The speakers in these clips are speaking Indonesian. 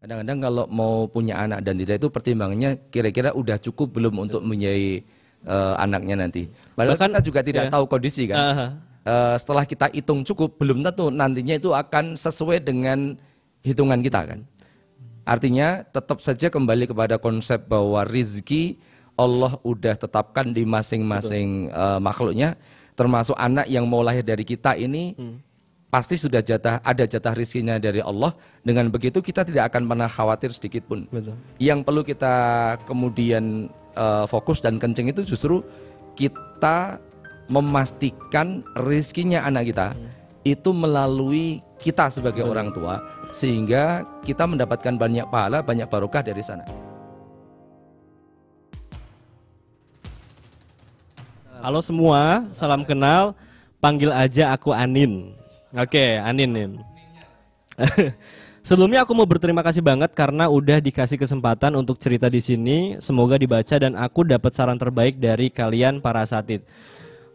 Kadang-kadang kalau mau punya anak dan tidak itu pertimbangannya kira-kira udah cukup belum untuk menjadi anaknya nanti. Padahal Bahkan, kita juga tidak ya. tahu kondisi kan. Setelah kita hitung cukup, belum tentu nantinya itu akan sesuai dengan hitungan kita kan. Artinya tetap saja kembali kepada konsep bahwa rizki Allah udah tetapkan di masing-masing makhluknya, termasuk anak yang mau lahir dari kita ini pasti sudah ada jatah rizkinya dari Allah. Dengan begitu kita tidak akan pernah khawatir sedikit pun. Betul. Yang perlu kita kemudian fokus dan kenceng itu justru kita memastikan rizkinya anak kita itu melalui kita sebagai orang tua, sehingga kita mendapatkan banyak pahala, banyak barokah dari sana. Halo semua, salam kenal. Panggil aja aku Anin. Oke, Anin nih. Sebelumnya aku mau berterima kasih banget karena udah dikasih kesempatan untuk cerita di sini. Semoga dibaca dan aku dapat saran terbaik dari kalian para asatid.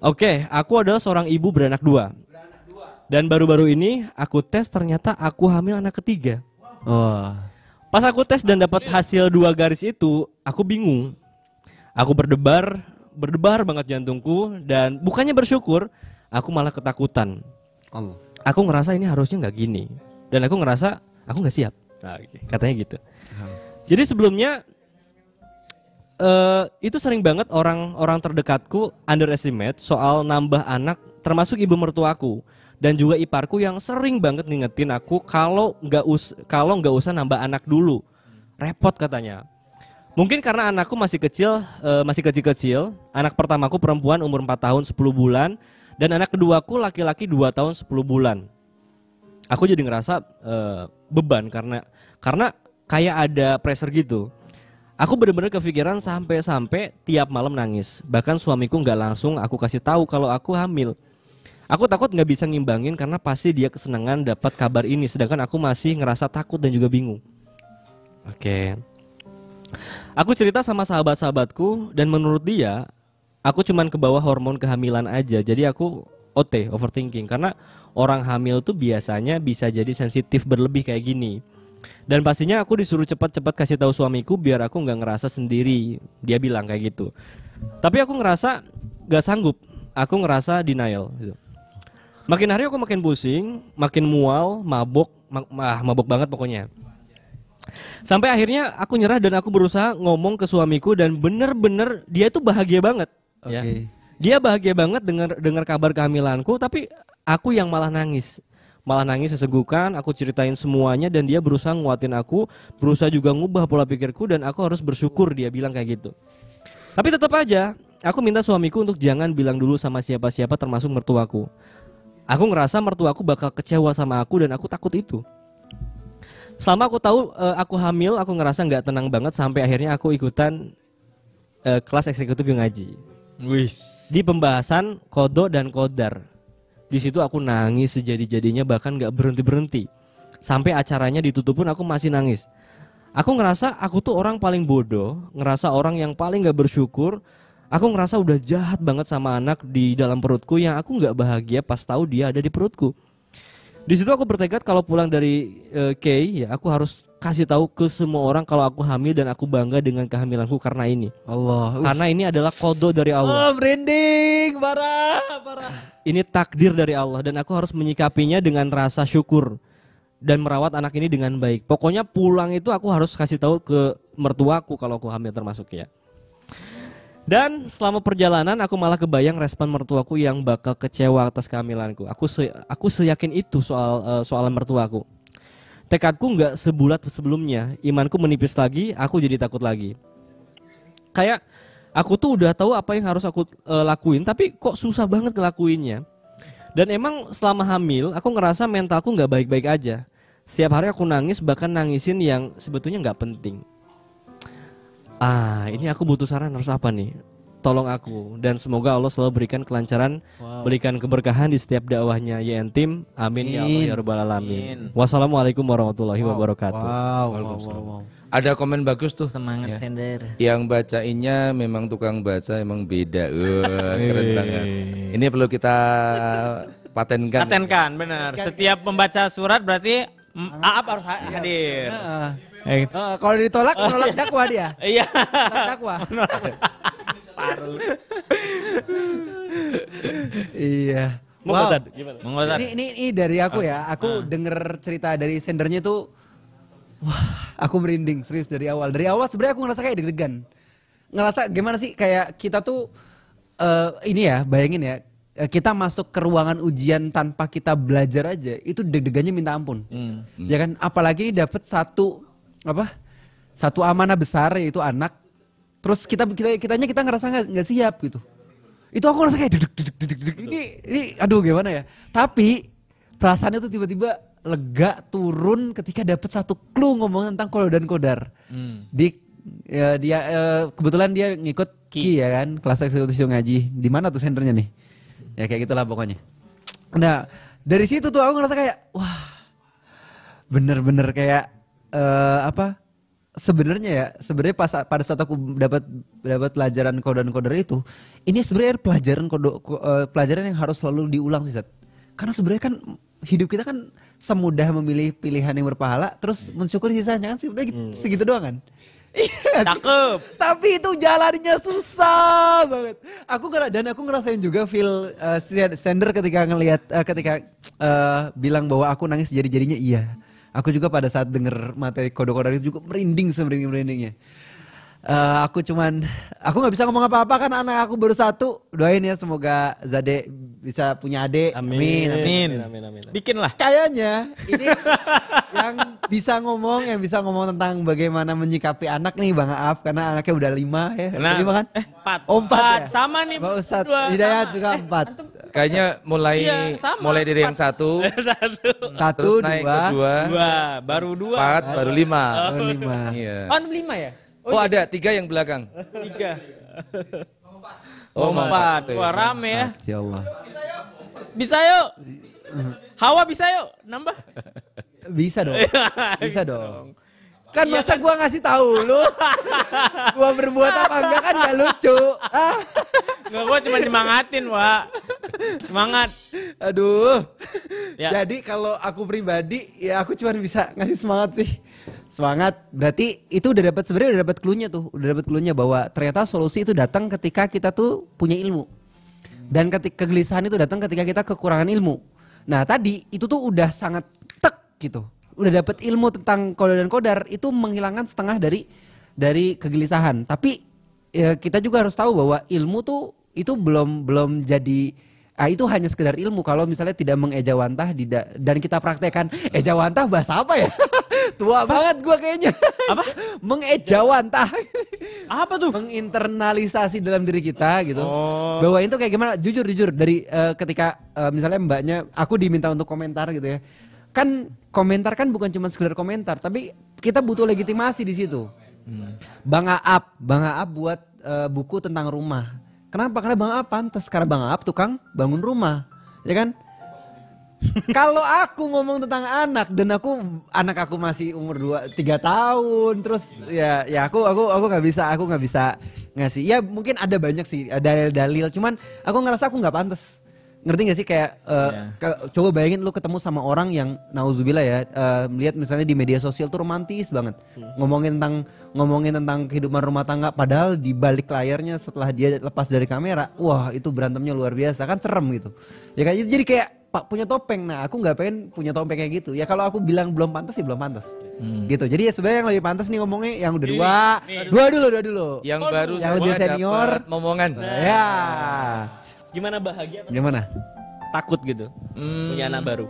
Oke, aku adalah seorang ibu beranak dua. Dan baru-baru ini aku tes, ternyata aku hamil anak ketiga. Pas aku tes dan dapat hasil 2 garis itu, aku bingung. Aku berdebar banget jantungku, dan bukannya bersyukur, aku malah ketakutan. Aku ngerasa ini harusnya nggak gini, dan aku ngerasa aku nggak siap. Nah, katanya gitu. Jadi sebelumnya itu sering banget orang-orang terdekatku underestimate soal nambah anak, termasuk ibu mertuaku dan juga iparku yang sering banget ngingetin aku kalau nggak usah nambah anak dulu, repot katanya. Mungkin karena anakku masih kecil-kecil. Anak pertamaku perempuan umur 4 tahun 10 bulan dan anak keduaku laki-laki 2 tahun 10 bulan. Aku jadi ngerasa beban karena kayak ada pressure gitu. Aku benar-benar kepikiran sampai tiap malam nangis. Bahkan suamiku nggak langsung aku kasih tahu kalau aku hamil. Aku takut nggak bisa ngimbangin karena pasti dia kesenangan dapat kabar ini, sedangkan aku masih ngerasa takut dan juga bingung. Oke. Aku cerita sama sahabat-sahabatku dan menurut dia aku cuman kebawa hormon kehamilan aja. Jadi aku overthinking karena orang hamil tuh biasanya bisa jadi sensitif berlebih kayak gini. Dan pastinya aku disuruh cepat-cepat kasih tahu suamiku biar aku nggak ngerasa sendiri. Dia bilang kayak gitu. Tapi aku ngerasa nggak sanggup. Aku ngerasa denial gitu. Makin hari aku makin pusing, makin mual, mabok banget pokoknya. Sampai akhirnya aku nyerah dan aku berusaha ngomong ke suamiku dan bener-bener dia tuh bahagia banget. Ya. Dia bahagia banget dengar kabar kehamilanku, tapi aku yang malah nangis sesegukan. Aku ceritain semuanya dan dia berusaha nguatin aku, berusaha juga ngubah pola pikirku dan aku harus bersyukur, dia bilang kayak gitu. Tapi tetap aja aku minta suamiku untuk jangan bilang dulu sama siapa-siapa termasuk mertuaku. Aku ngerasa mertuaku bakal kecewa sama aku dan aku takut itu. Selama aku tahu aku hamil, aku ngerasa nggak tenang banget sampai akhirnya aku ikutan kelas eksekutif yang ngaji. Di pembahasan kodo dan kodar. Di situ aku nangis sejadi-jadinya, bahkan nggak berhenti. Sampai acaranya ditutup pun aku masih nangis. Aku ngerasa aku tuh orang paling bodoh, ngerasa orang yang paling nggak bersyukur. Aku ngerasa udah jahat banget sama anak di dalam perutku yang aku nggak bahagia pas tahu dia ada di perutku. Di situ aku bertekad kalau pulang dari ya aku harus kasih tahu ke semua orang kalau aku hamil dan aku bangga dengan kehamilanku karena ini. Karena ini adalah kodo dari Allah. Branding, parah. Ini takdir dari Allah dan aku harus menyikapinya dengan rasa syukur dan merawat anak ini dengan baik. Pokoknya pulang itu aku harus kasih tahu ke mertuaku kalau aku hamil termasuk ya. Dan selama perjalanan aku malah kebayang respon mertuaku yang bakal kecewa atas kehamilanku. Aku seyakin itu soal mertuaku. Tekadku nggak sebulat sebelumnya. Imanku menipis lagi. Aku jadi takut lagi. Kayak aku tuh udah tahu apa yang harus aku lakuin, tapi kok susah banget ngelakuinnya. Dan emang selama hamil aku ngerasa mentalku nggak baik-baik aja. Setiap hari aku nangis, bahkan nangisin yang sebetulnya nggak penting. Ini aku butuh saran harus apa nih? Tolong aku dan semoga Allah selalu berikan kelancaran, berikan keberkahan di setiap dakwahnya YN Team. Amin ya Allah ya rabbal alamin. Wassalamualaikum warahmatullahi wabarakatuh. Wow. Ada komen bagus tuh. Semangat sender. Yang bacainnya memang tukang baca, emang beda. Keren banget. Ini perlu kita patenkan. Patenkan, benar. Setiap membaca surat berarti Aap harus hadir. Kalau ditolak menolak dakwah dia. Iya. Menolak dakwah. Iya. Wow. Wow. Gimana? Mengotot. Ini dari aku ya. Aku denger cerita dari sendernya tuh, wah, aku merinding serius dari awal. Dari awal sebenarnya aku ngerasa kayak deg-degan. Ngerasa gimana sih kayak kita tuh ini ya, bayangin ya. Kita masuk ke ruangan ujian tanpa kita belajar aja, itu deg-degannya minta ampun. Ya kan, apalagi ini dapat satu amanah besar yaitu anak. Terus kitanya ngerasa nggak siap gitu. Itu aku ngerasa kayak deg. Ini aduh gimana ya. Tapi perasaannya tuh tiba-tiba lega turun ketika dapat satu clue ngomong tentang kodar dan kodar. Dia kebetulan dia ngikut Ki ya kan, kelas eksekutif ngaji. Di mana tuh sendernya nih? Ya kayak gitulah pokoknya. Nah, dari situ tuh aku ngerasa kayak wah. Bener-bener kayak sebenarnya pada saat aku dapat pelajaran kodar dan kodar itu, ini sebenarnya pelajaran yang harus selalu diulang sih, Sat. Karena sebenarnya kan hidup kita kan semudah memilih pilihan yang berpahala, terus mensyukuri sisanya kan sebenarnya segitu doang kan. Cakep. Tapi itu jalannya susah banget. Aku ngerasain juga feel sender ketika ngelihat bilang bahwa aku nangis jadi-jadinya iya. Aku juga pada saat denger materi kode-kode itu juga merinding semerinding-merindingnya. Aku nggak bisa ngomong apa-apa kan anak aku baru satu. Doain ya semoga Zade bisa punya adik. Amin. Bikinlah. Kayaknya ini yang bisa ngomong tentang bagaimana menyikapi anak nih Bang Aaf, karena anaknya udah 5 ya. Nah, 5 kan? 4. Oh 4 ya? Sama nih. Pak Ustadz Dua, Hidayat sama. juga 4. Kayaknya mulai dari yang 1, Satu. terus naik ke 2, 2. Baru 2. 4, baru 5. Oh 5. Iya. Oh 5 ya? Oh ada 3 yang belakang. 3. Oh 4. Wah rame ya. Ya Allah. Bisa yuk. Hawa bisa yuk. Nambah. Bisa dong. Bisa dong. Kan masa gua ngasih tahu lu. Gua berbuat apa enggak kan enggak lucu. Nggak, gua cuma nyemangatin, Wak. Semangat. Aduh. Ya. Jadi kalau aku pribadi ya aku cuma bisa ngasih semangat sih. Semangat. Berarti itu sebenarnya udah dapat clue-nya tuh. Udah dapat clue-nya bahwa ternyata solusi itu datang ketika kita tuh punya ilmu. Dan ketika kegelisahan itu datang ketika kita kekurangan ilmu. Nah, tadi itu tuh udah sangat gitu. Udah dapat ilmu tentang kodar dan kodar, itu menghilangkan setengah dari kegelisahan. Tapi ya, kita juga harus tahu bahwa ilmu tuh itu belum jadi itu hanya sekedar ilmu kalau misalnya tidak mengejawantah dan kita praktekkan. Ejawantah bahasa apa ya? Tua banget gua kayaknya. Apa? Mengejawantah. Apa tuh? Menginternalisasi dalam diri kita gitu. Oh. Bahwa itu kayak gimana? Jujur dari ketika misalnya mbaknya aku diminta untuk komentar gitu ya. Kan komentar kan bukan cuma sekedar komentar, tapi kita butuh legitimasi di situ. Bang Aap buat buku tentang rumah. Kenapa? Karena Bang Aap pantas, karena Bang Aap tukang bangun rumah, ya kan? Kalau aku ngomong tentang anak dan anak aku masih umur 3 tahun, terus ya aku nggak bisa ngasih. Ya mungkin ada banyak sih dalil-dalil, cuman aku ngerasa aku nggak pantas. Ngerti gak sih kayak coba bayangin lu ketemu sama orang yang nauzubillah ya melihat misalnya di media sosial tuh romantis banget ngomongin tentang kehidupan rumah tangga, padahal di balik layarnya setelah dia lepas dari kamera, wah itu berantemnya luar biasa kan, serem gitu ya kan. Jadi kayak Pak punya topeng. Nah aku nggak pengen punya topeng kayak gitu ya. Kalau aku bilang belum pantas sih belum pantas gitu. Jadi ya sebenarnya yang lebih pantas nih ngomongnya yang udah dua dulu Yang baru yang semua lebih senior dapat momongan. ya. Gimana bahagia? Gimana? Takut gitu. Punya anak baru.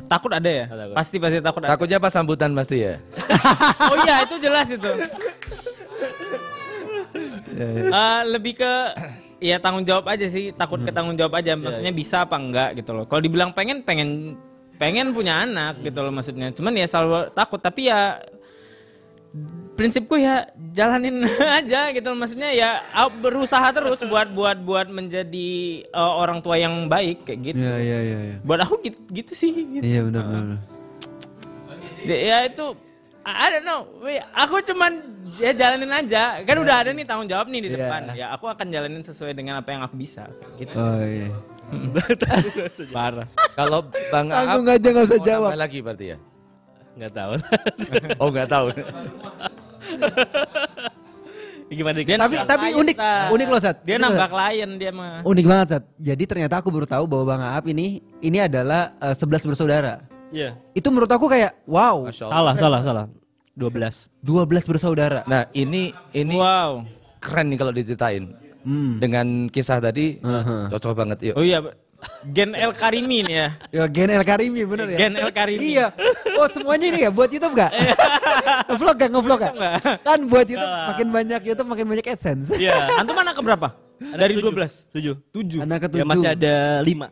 Takut ada ya? Pasti takut ada. Takutnya pas sambutan pasti ya. Oh iya itu jelas itu. Lebih ke ya tanggung jawab aja sih, takut ke tanggung jawab aja. Maksudnya bisa apa enggak gitu loh. Kalau dibilang pengen punya anak gitu loh maksudnya. Cuman ya selalu takut, tapi ya prinsipku ya jalanin aja gitu loh. Maksudnya ya berusaha terus buat menjadi orang tua yang baik kayak gitu. Iya. Buat aku gitu sih gitu. Iya benar. Ya itu I don't know. Aku cuman ya jalanin aja. Kan udah ada nih tanggung jawab nih di depan. Ya aku akan jalanin sesuai dengan apa yang aku bisa kayak gitu. Oh iya. Parah. Kalau Bang Aap Tanggung aja nggak usah mau jawab. nambah lagi berarti ya. Nggak tahu. Oh nggak tahu. Gimana Dik? Dia Tapi nambah klien, unik, Tat. unik loh Sat. Dia Unik, nambah Sat. klien dia mah. Unik banget Sat. Jadi ternyata aku baru tahu bahwa Bang Aap ini adalah 11 bersaudara. Iya. Itu menurut aku kayak wow, Masya Allah. Salah. 12. 12 bersaudara. Nah ini Wow. keren nih kalau diceritain. Hmm. Dengan kisah tadi cocok banget yuk. Oh iya, Gen El Karimi nih ya. Ya Gen El Karimi bener ya. Gen El Karimi. Iya. Oh semuanya ini ya buat YouTube gak? Ngevlog gak? Kan buat YouTube makin banyak YouTube makin banyak AdSense. Iya. Antum anak keberapa? Dari 12. 7. Anak Ya ketujuh. masih ada 5.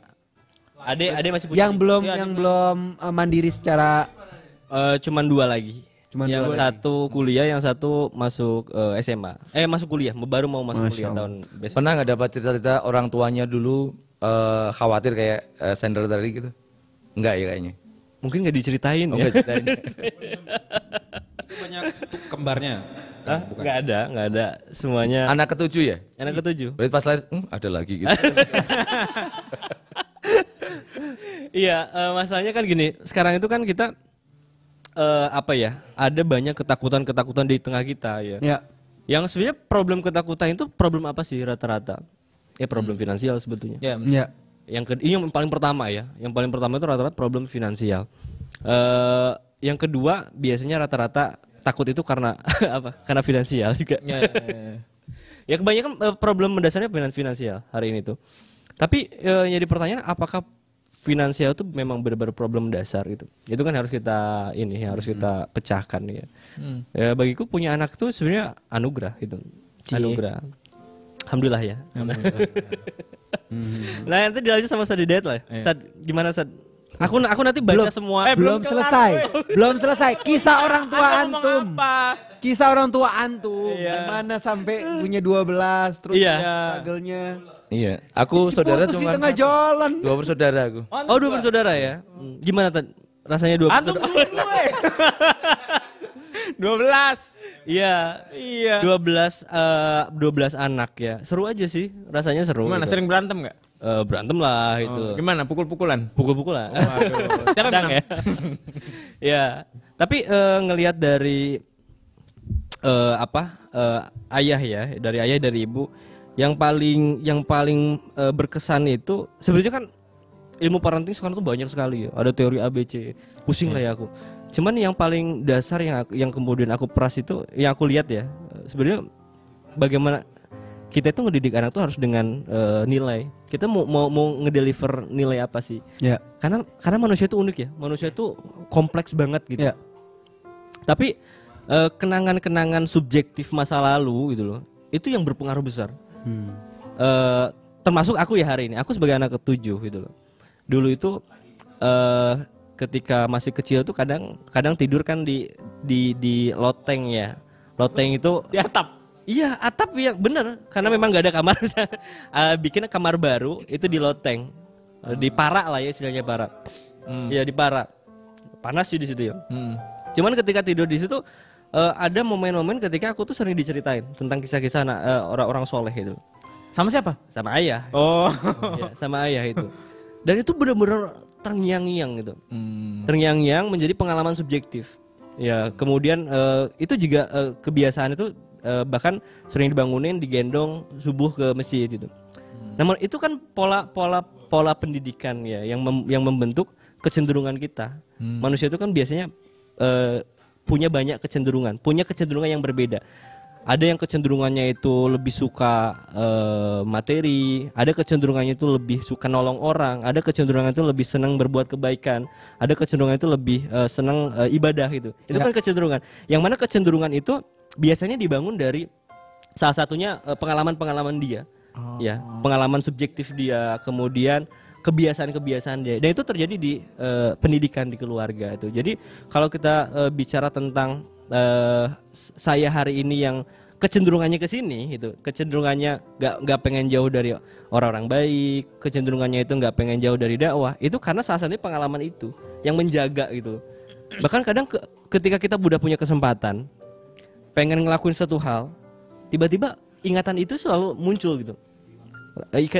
Ade masih punya. Yang belum Iya, yang belum mandiri secara Cuman 2 lagi. Cuman yang 2 lagi. satu kuliah, yang satu masuk SMA. Masuk kuliah, baru mau masuk Masya kuliah Allah. tahun besok. Pernah nggak dapat cerita-cerita orang tuanya dulu khawatir kayak Sandra tadi gitu? Enggak ya kayaknya. Mungkin nggak diceritain Oh, ya. nggak ceritain. Banyak kembarnya. Hah? Nggak ada. Semuanya Anak ketujuh ya? anak ketujuh. Berarti pas lahir, ada lagi gitu. Iya, masalahnya kan gini. Sekarang itu kan kita ada banyak ketakutan di tengah kita ya. ya. Yang sebenarnya problem ketakutan itu problem apa sih rata-rata? Ya problem finansial sebetulnya. Ya. Ya. Ini yang paling pertama ya. Yang paling pertama itu rata-rata problem finansial. Yang kedua biasanya rata-rata takut itu karena apa? Karena finansial juga. Ya. Ya kebanyakan problem mendasarnya finansial hari ini tuh. Tapi jadi pertanyaan apakah finansial itu memang benar-benar problem dasar gitu. Itu kan harus kita harus kita pecahkan ya. Ya bagiku punya anak tuh sebenarnya anugerah gitu. Cie. Anugerah. Alhamdulillah ya. Nah, nanti dilanjut sama Sad Hidayat lah. Sad, gimana Sad? Aku nanti baca semua. belum selesai. Belum selesai. Kisah orang tua Anda ngomong antum. apa? Kisah orang tua antum. Iya. Gimana sampai punya 12 terus Iya. struggle-nya. Iya, aku saudara Putus di cuma tengah jalan. 2 bersaudara aku. Oh, 2 bersaudara ya. Gimana Tad? Rasanya 2 Antum bersaudara? dulu gue. 12. Iya. 12 anak ya. Seru aja sih. Rasanya seru. Gimana, gitu. sering berantem gak? Berantem lah itu. Gimana, pukul-pukulan? Pukul-pukulan. Waduh. Siapa yang Kadang menang? ya. Ya, tapi ngelihat dari ayah ya, dari ibu, yang paling berkesan itu sebenarnya kan ilmu parenting sekarang tuh banyak sekali ya. Ada teori ABC, pusing lah ya aku. Cuman yang paling dasar yang kemudian aku peras itu, yang aku lihat ya, sebenarnya bagaimana kita itu ngedidik anak tuh harus dengan nilai. Kita mau ngedeliver nilai apa sih? Ya. Karena manusia itu unik ya. Manusia itu kompleks banget gitu. Ya. Tapi kenangan-kenangan subjektif masa lalu gitu loh. Itu yang berpengaruh besar. Termasuk aku ya hari ini. Aku sebagai anak ketujuh gitu loh. Dulu itu ketika masih kecil tuh kadang tidur kan di loteng ya. Loteng itu Di atap. iya, atap ya bener. Karena memang nggak ada kamar. Bikin kamar baru itu di loteng, di parak lah ya istilahnya parak. Iya di parak. Panas sih di situ ya. Cuman ketika tidur di situ ada momen-momen ketika aku tuh sering diceritain tentang kisah-kisah orang-orang soleh itu. Sama siapa? Sama ayah. Oh. Ya, sama ayah itu. Dan itu bener-bener terngiang-ngiang gitu. Terngiang-ngiang menjadi pengalaman subjektif. Ya kemudian itu juga kebiasaan itu. Bahkan sering dibangunin, digendong subuh ke masjid gitu. Namun itu kan pola pendidikan ya yang membentuk kecenderungan kita. Manusia itu kan biasanya punya banyak kecenderungan, punya kecenderungan yang berbeda. Ada yang kecenderungannya itu lebih suka materi, ada kecenderungannya itu lebih suka nolong orang, ada kecenderungan itu lebih senang berbuat kebaikan, ada kecenderungan itu lebih senang ibadah gitu. Itu kan kecenderungan. Yang mana kecenderungan itu biasanya dibangun dari salah satunya pengalaman-pengalaman dia, ya pengalaman subjektif dia, kemudian kebiasaan-kebiasaan dia, dan itu terjadi di pendidikan di keluarga itu. Jadi kalau kita bicara tentang saya hari ini yang kecenderungannya ke sini, itu kecenderungannya nggak pengen jauh dari orang-orang baik, kecenderungannya itu nggak pengen jauh dari dakwah, itu karena salah satunya pengalaman itu yang menjaga gitu. Bahkan kadang ketika kita udah punya kesempatan pengen ngelakuin satu hal, tiba-tiba ingatan itu selalu muncul gitu.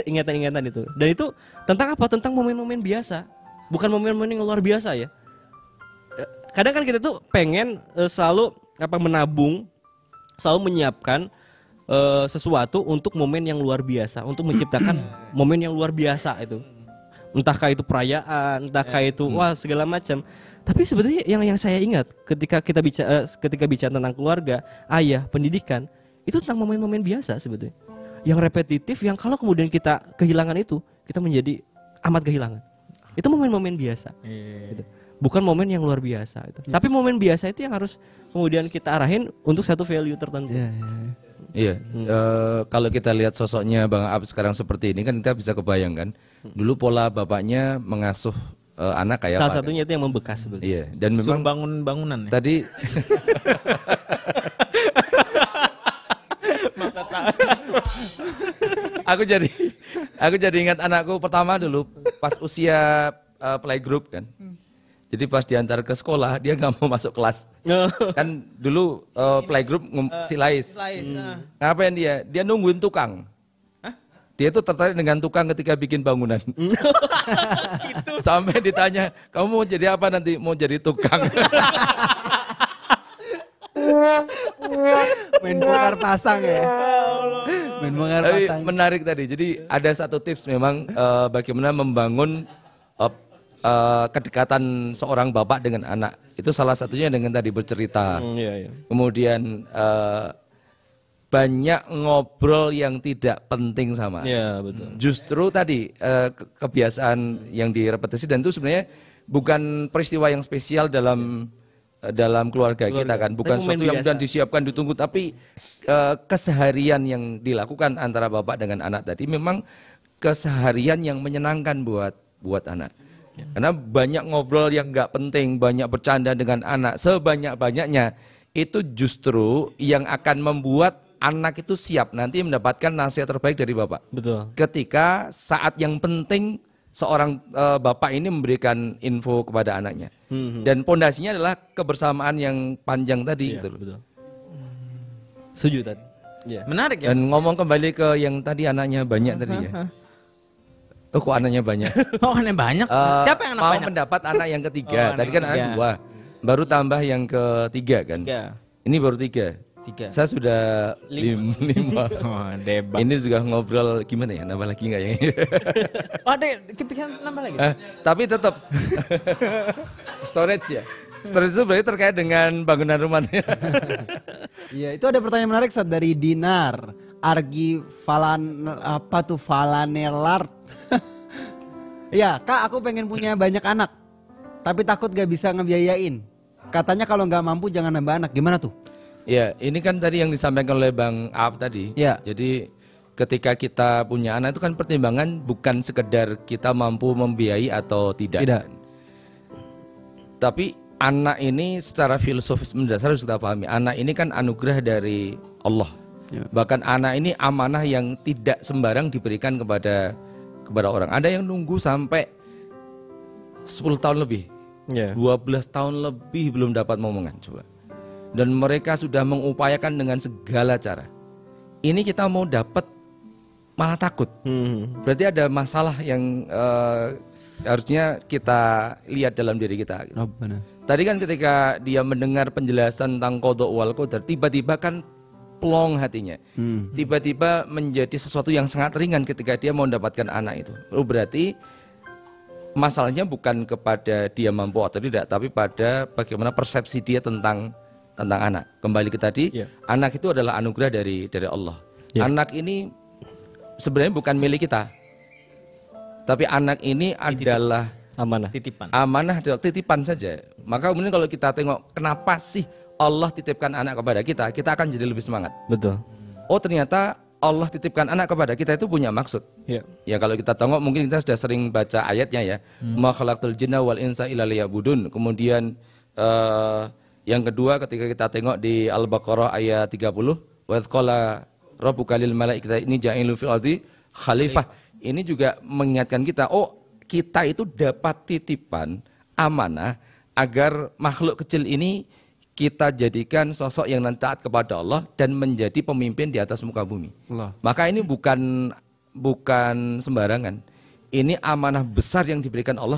Ingatan-ingatan itu. Dan itu tentang apa? Tentang momen-momen biasa. Bukan momen-momen yang luar biasa ya. kadang kan kita tuh pengen selalu menabung, selalu menyiapkan sesuatu untuk momen yang luar biasa, untuk menciptakan momen yang luar biasa itu. Entahkah itu perayaan, entahkah itu wah segala macam. Tapi sebetulnya yang saya ingat ketika bicara tentang keluarga, ayah, pendidikan, itu tentang momen-momen biasa sebetulnya. Yang repetitif, yang kalau kemudian kita kehilangan itu, kita menjadi amat kehilangan. Itu momen-momen biasa. Gitu. Bukan momen yang luar biasa itu. Tapi momen biasa itu yang harus kemudian kita arahin untuk satu value tertentu. Iya, kalau kita lihat sosoknya Bang Ab sekarang seperti ini kan kita bisa kebayangkan dulu pola bapaknya mengasuh anak kayak Salah apa, satunya itu yang membekas sebetulnya. Iya, dan Suruh memang bangun bangunan ya. tadi aku jadi ingat anakku pertama dulu pas usia playgroup kan. Jadi pas diantar ke sekolah dia nggak mau masuk kelas. Kan dulu playgroup silais. Ngapain dia? Dia nungguin tukang. Dia itu tertarik dengan tukang ketika bikin bangunan. Sampai ditanya, kamu mau jadi apa nanti? Mau jadi tukang. Main bongkar pasang ya. Main bongkar Tapi pasang. menarik tadi. Jadi ada satu tips memang bagaimana membangun kedekatan seorang bapak dengan anak. Itu salah satunya dengan tadi bercerita. Iya. Kemudian banyak ngobrol yang tidak penting sama. Iya, betul. Justru tadi kebiasaan yang direpetisi dan itu sebenarnya bukan peristiwa yang spesial dalam keluarga kita kan, bukan Tapi momen sesuatu yang biasa. kemudian disiapkan ditunggu, tapi keseharian yang dilakukan antara bapak dengan anak tadi memang keseharian yang menyenangkan buat anak. Karena banyak ngobrol yang nggak penting, banyak bercanda dengan anak, sebanyak-banyaknya itu justru yang akan membuat anak itu siap nanti mendapatkan nasihat terbaik dari bapak. Betul. Ketika saat yang penting seorang bapak ini memberikan info kepada anaknya. Dan pondasinya adalah kebersamaan yang panjang tadi gitu loh. Betul. Setuju tadi. Iya. Menarik ya. Dan ngomong kembali ke yang tadi anaknya banyak tadi ya. Oh kok anaknya banyak? Oh, aneh banyak. Siapa yang anak Mau banyak? mendapat anak yang ketiga. Oh, Tadi anak kan anak ketiga. 2. Baru tambah yang ketiga kan. 3. Ini baru 3. 3. Saya sudah 5. Oh, debat. Ini juga ngobrol gimana ya? Nambah lagi nggak ya? Oh, ada kepikiran nambah lagi. Tapi tetap storage ya. Storage itu berarti terkait dengan bangunan rumahnya. Iya, itu ada pertanyaan menarik Ustaz, dari Dinar Argi Falanelart. Iya, Kak, aku pengen punya banyak anak, tapi takut gak bisa ngebiayain. Katanya kalau nggak mampu jangan nambah anak. Gimana tuh? Ya, ini kan tadi yang disampaikan oleh Bang Aap tadi. Ya. Jadi ketika kita punya anak itu kan pertimbangan bukan sekedar kita mampu membiayai atau tidak. Tidak. Tapi anak ini secara filosofis mendasar harus kita pahami. Anak ini kan anugerah dari Allah. Ya. Bahkan anak ini amanah yang tidak sembarang diberikan kepada orang. Ada yang nunggu sampai 10 tahun lebih. Iya. 12 tahun lebih belum dapat momongan coba. Dan mereka sudah mengupayakan dengan segala cara. Ini kita mau dapat malah takut. Berarti ada masalah yang harusnya kita lihat dalam diri kita. Rabbana. Tadi kan ketika dia mendengar penjelasan tentang qadha wal qadar, tiba-tiba kan plong hatinya. Tiba-tiba menjadi sesuatu yang sangat ringan ketika dia mau mendapatkan anak itu. Oh, berarti masalahnya bukan kepada dia mampu atau tidak, tapi pada bagaimana persepsi dia tentang anak. Kembali ke tadi, Iya. anak itu adalah anugerah dari Allah. Iya. Anak ini sebenarnya bukan milik kita. Tapi anak ini adalah Amanah. Titipan. amanah, adalah titipan saja. Maka kemudian kalau kita tengok kenapa sih Allah titipkan anak kepada kita, kita akan jadi lebih semangat. Betul. Oh, ternyata Allah titipkan anak kepada kita itu punya maksud. Iya. Ya kalau kita tengok mungkin kita sudah sering baca ayatnya ya. Ma khalaqtul jinna wal insa illa liya'budun. Kemudian yang kedua ketika kita tengok di Al-Baqarah ayat 30, wa qala rabbuka lil malaikati inni ja'ilun fil ardi khalifah. Ini juga mengingatkan kita, oh kita itu dapat titipan amanah agar makhluk kecil ini kita jadikan sosok yang nanti taat kepada Allah dan menjadi pemimpin di atas muka bumi. Allah. Maka ini bukan sembarangan. Ini amanah besar yang diberikan Allah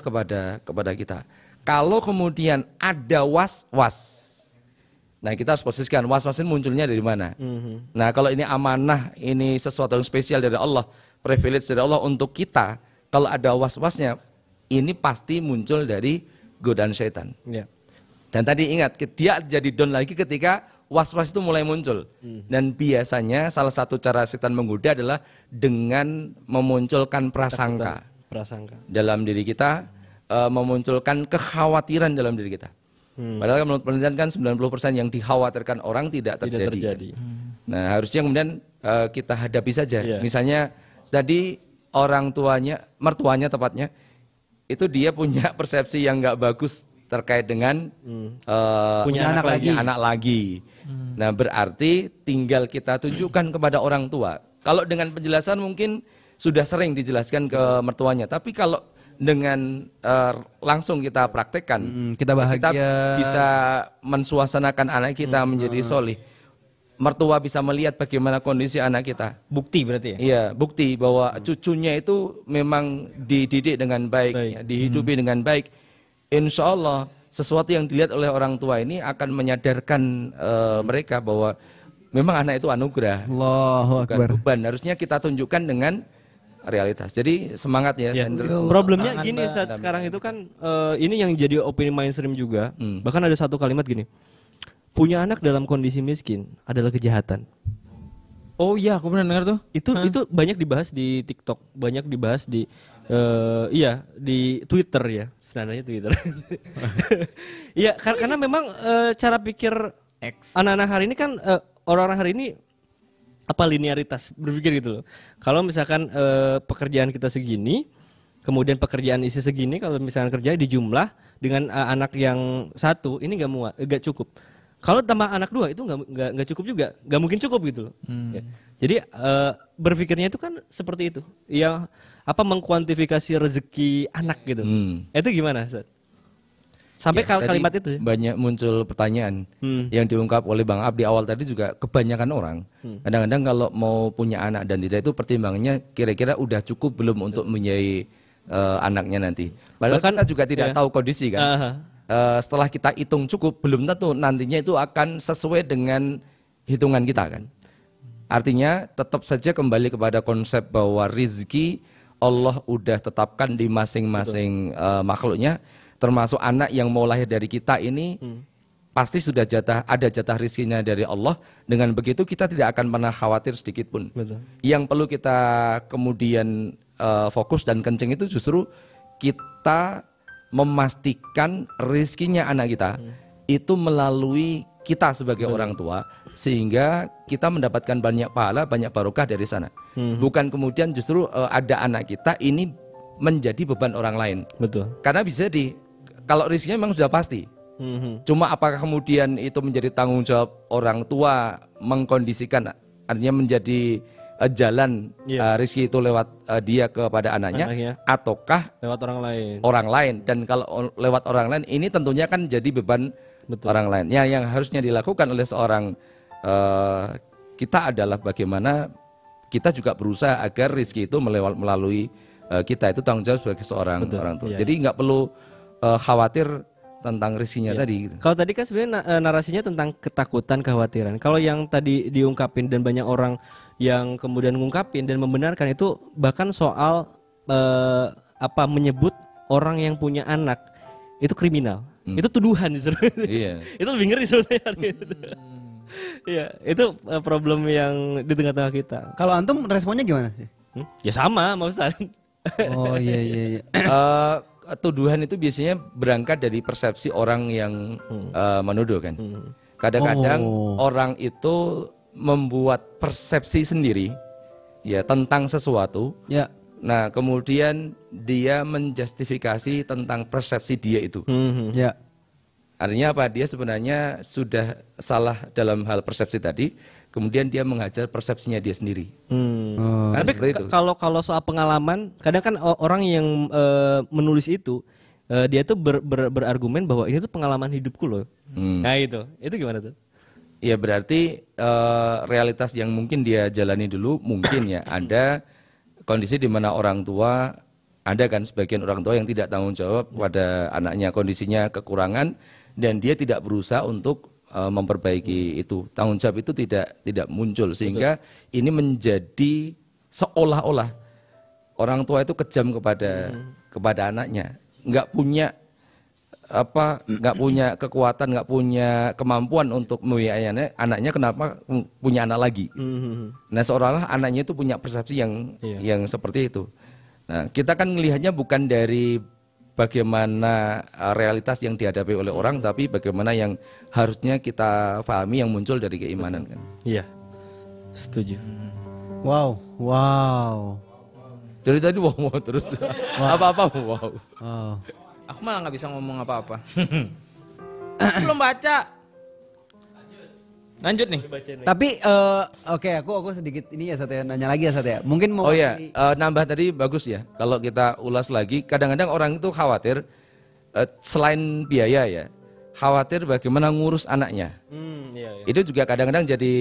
kepada kita. kalau kemudian ada was-was, nah kita harus posisikan was-was ini munculnya dari mana. Nah kalau ini amanah, ini sesuatu yang spesial dari Allah, privilege dari Allah untuk kita, kalau ada was-wasnya, ini pasti muncul dari godaan syaitan. Ya. Dan tadi ingat, dia jadi down lagi ketika was-was itu mulai muncul. Dan biasanya salah satu cara setan menggoda adalah dengan memunculkan prasangka dalam diri kita, memunculkan kekhawatiran dalam diri kita. Padahal menurut penelitian kan 90% yang dikhawatirkan orang tidak terjadi. Nah harusnya kemudian kita hadapi saja. Misalnya tadi orang tuanya, mertuanya tepatnya, itu dia punya persepsi yang nggak bagus terkait dengan punya anak lagi. Nah berarti tinggal kita tunjukkan kepada orang tua. Kalau dengan penjelasan mungkin sudah sering dijelaskan ke mertuanya, tapi kalau dengan langsung kita praktekkan, kita bahagia, kita bisa mensuasanakan anak kita menjadi solih. Mertua bisa melihat bagaimana kondisi anak kita. Bukti berarti ya? Iya, bukti bahwa cucunya itu memang dididik dengan baik. Ya, dihidupi dengan baik. Insya Allah sesuatu yang dilihat oleh orang tua ini akan menyadarkan mereka bahwa memang anak itu anugerah, Allahu bukan Akbar. beban. Harusnya kita tunjukkan dengan realitas. Jadi semangat ya, Sender. Problemnya gini saat sekarang itu kan ini yang jadi opini mainstream juga. Bahkan ada satu kalimat gini. Punya anak dalam kondisi miskin adalah kejahatan. Oh iya, aku pernah dengar tuh. Itu banyak dibahas di TikTok, banyak dibahas di di Twitter ya, standarnya Twitter. Iya, karena memang cara pikir anak-anak hari ini kan orang-orang hari ini apa linearitas berpikir gitu loh. Kalau misalkan pekerjaan kita segini, kemudian pekerjaan isi segini, kalau misalkan kerja dijumlah dengan anak yang satu, ini nggak cukup. Kalau tambah anak dua itu nggak cukup juga, nggak mungkin cukup gitu loh. Ya. Jadi berpikirnya itu kan seperti itu, yang apa mengkuantifikasi rezeki anak gitu. Itu gimana, Ustaz? Sampai Ya, kalimat itu ya? Banyak muncul pertanyaan yang diungkap oleh Bang Ab di awal tadi juga. Kebanyakan orang kadang-kadang kalau mau punya anak dan tidak, itu pertimbangannya kira-kira udah cukup belum untuk mempunyai anaknya nanti. Padahal Bahkan, kita juga tidak tahu kondisi kan. Setelah kita hitung cukup, belum tentu nantinya itu akan sesuai dengan hitungan kita kan. Artinya tetap saja kembali kepada konsep bahwa rizki Allah udah tetapkan di masing-masing makhluknya, termasuk anak yang mau lahir dari kita ini pasti sudah ada jatah rizkinya dari Allah. Dengan begitu kita tidak akan pernah khawatir sedikit pun. Betul. Yang perlu kita kemudian fokus dan kenceng itu justru kita memastikan rizkinya anak kita itu melalui kita sebagai orang tua, sehingga kita mendapatkan banyak pahala, banyak barokah dari sana. Bukan kemudian justru ada anak kita ini menjadi beban orang lain. Betul. Karena bisa kalau rizkinya memang sudah pasti. Cuma apakah kemudian itu menjadi tanggung jawab orang tua mengkondisikan, artinya menjadi jalan rizki itu lewat dia kepada anaknya, ataukah lewat orang lain. Dan kalau lewat orang lain ini tentunya kan jadi beban orang lain. Yang harusnya dilakukan oleh seorang kita adalah bagaimana kita juga berusaha agar rizki itu melalui kita, itu tanggung jawab sebagai seorang orang tua. Jadi nggak perlu khawatir tentang rizkinya tadi. Kalau tadi kan sebenarnya narasinya tentang ketakutan, kekhawatiran. Kalau yang tadi diungkapin dan banyak orang yang kemudian mengungkapin dan membenarkan itu bahkan soal menyebut orang yang punya anak itu kriminal. Itu tuduhan justru. Iya. Itu lebih ngeri sebetulnya. Iya, itu problem yang di tengah-tengah kita. Kalau antum responnya gimana sih? Ya sama, Mas Ustaz. Oh iya. Tuduhan itu biasanya berangkat dari persepsi orang yang menuduh kan. Kadang-kadang orang itu membuat persepsi sendiri ya tentang sesuatu. Ya. Nah, kemudian dia menjustifikasi tentang persepsi dia itu. Ya. Artinya apa? Dia sebenarnya sudah salah dalam hal persepsi tadi, kemudian dia mengajar persepsinya dia sendiri. Kan Tapi seperti itu. kalau soal pengalaman, kadang kan orang yang menulis itu dia tuh berargumen bahwa ini tuh pengalaman hidupku loh. Nah itu gimana tuh? Ya berarti realitas yang mungkin dia jalani dulu mungkin ya ada kondisi di mana orang tua Ada kan sebagian orang tua yang tidak tanggung jawab pada anaknya, kondisinya kekurangan dan dia tidak berusaha untuk memperbaiki itu. Tanggung jawab itu tidak muncul sehingga ini menjadi seolah-olah orang tua itu kejam kepada anaknya, nggak punya kekuatan, nggak punya kemampuan untuk membiayai anaknya, kenapa punya anak lagi? Nah, seolah-olah anaknya itu punya persepsi yang seperti itu. Nah, kita kan melihatnya bukan dari bagaimana realitas yang dihadapi oleh orang, tapi bagaimana yang harusnya kita pahami yang muncul dari keimanan kan. Iya. Setuju. Wow, wow. Dari tadi wow terus. Apa-apa wow. Oh. Aku malah nggak bisa ngomong apa-apa. Belum baca. Lanjut nih. Tapi oke, aku sedikit ini ya Satya, nanya lagi ya Satya. Mungkin mau Oh ya, nambah tadi bagus ya. Kalau kita ulas lagi, kadang-kadang orang itu khawatir selain biaya ya, khawatir bagaimana ngurus anaknya. Iya. Itu juga kadang-kadang jadi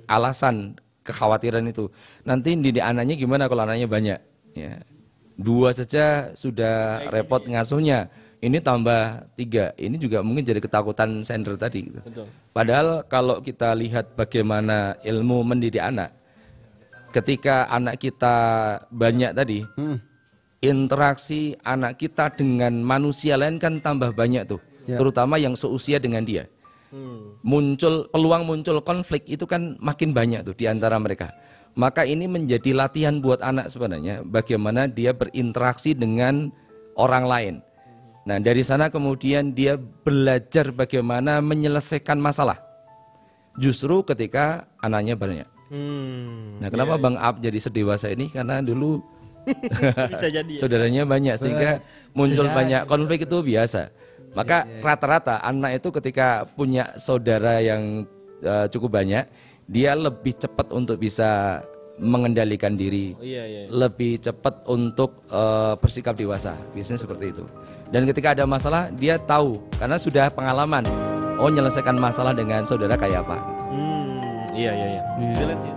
alasan kekhawatiran itu. Nanti didik anaknya gimana kalau anaknya banyak? Ya. 2 saja sudah repot ngasuhnya. Ini tambah 3. Ini juga mungkin jadi ketakutan sender tadi. Gitu. Betul. Padahal kalau kita lihat bagaimana ilmu mendidik anak, ketika anak kita banyak tadi, interaksi anak kita dengan manusia lain kan tambah banyak tuh, terutama yang seusia dengan dia. Peluang muncul konflik itu kan makin banyak tuh di antara mereka. Maka ini menjadi latihan buat anak sebenarnya, bagaimana dia berinteraksi dengan orang lain. Nah, dari sana kemudian dia belajar bagaimana menyelesaikan masalah. Justru ketika anaknya banyak. Nah, kenapa Bang Ab jadi sedewasa ini? Karena dulu Bisa jadi. saudaranya banyak sehingga muncul banyak konflik itu biasa. Maka rata-rata anak itu ketika punya saudara yang cukup banyak, dia lebih cepat untuk bisa mengendalikan diri, lebih cepat untuk bersikap dewasa, biasanya seperti itu. Dan ketika ada masalah, dia tahu karena sudah pengalaman, menyelesaikan masalah dengan saudara kayak apa. Iya. Relate sih.